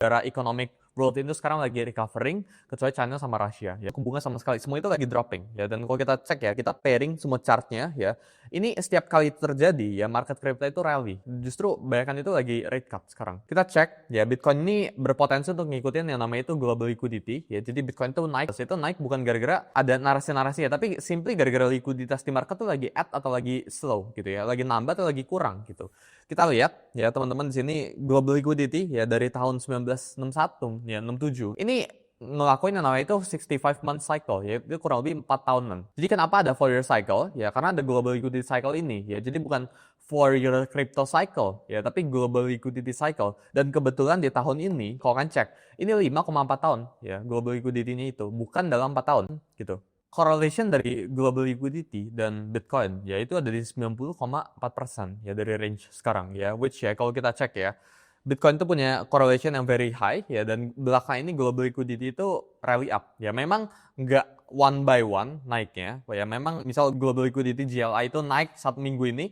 Negara economic world itu sekarang lagi recovering, kecuali China sama Russia ya. Bunga sama sekali semua itu lagi dropping ya. Dan kalau kita cek ya, kita pairing semua chartnya ya. Ini setiap kali terjadi ya market crypto itu rally. Justru bayangkan itu lagi rate cut sekarang. Kita cek ya Bitcoin ini berpotensi untuk ngikutin yang namanya itu global liquidity ya. Jadi Bitcoin itu naik bukan gara-gara ada narasi-narasi ya, tapi simply gara-gara likuiditas di market tuh lagi add atau lagi slow gitu ya. Lagi nambah atau lagi kurang gitu. Kita lihat ya teman-teman di sini global liquidity ya dari tahun 1961 ya 67. Ini ngelakuin yang namanya itu 65 month cycle ya itu kurang lebih 4 tahunan. Jadi kenapa ada 4 year cycle? Ya karena ada global liquidity cycle ini ya. Jadi bukan 4 year crypto cycle ya tapi global liquidity cycle. Dan kebetulan di tahun ini kalau kan cek ini 5,4 tahun ya global liquidity-nya itu bukan dalam 4 tahun gitu. Correlation dari global liquidity dan Bitcoin yaitu ada di 90,4% ya dari range sekarang ya, which ya kalau kita cek ya Bitcoin itu punya correlation yang very high ya, dan belakang ini global liquidity itu rally up ya. Memang nggak one by one naiknya ya, memang misal global liquidity GLI itu naik satu minggu ini,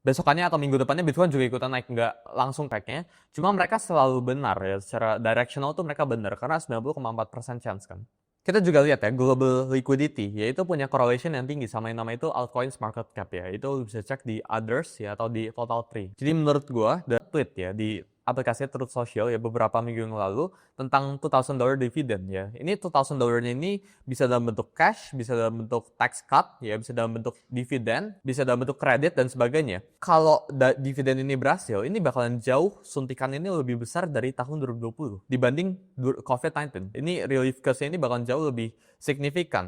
besokannya atau minggu depannya Bitcoin juga ikutan naik, nggak langsung naiknya. Cuma mereka selalu benar ya, secara directional tuh mereka benar karena 90,4% chance kan. Kita juga lihat ya, global liquidity, yaitu punya correlation yang tinggi sama yang namanya itu altcoins market cap ya. Itu bisa cek di others ya, atau di total tree. Jadi menurut gua, ada tweet ya di aplikasi Truth Social ya beberapa minggu yang lalu tentang $2,000 dividend ya. Ini $2,000-nya ini bisa dalam bentuk cash, bisa dalam bentuk tax cut ya, bisa dalam bentuk dividen, bisa dalam bentuk kredit dan sebagainya. Kalau dividen ini berhasil, ini bakalan jauh suntikan ini lebih besar dari tahun 2020 dibanding COVID-19. Ini relief cost-nya ini bakalan jauh lebih signifikan.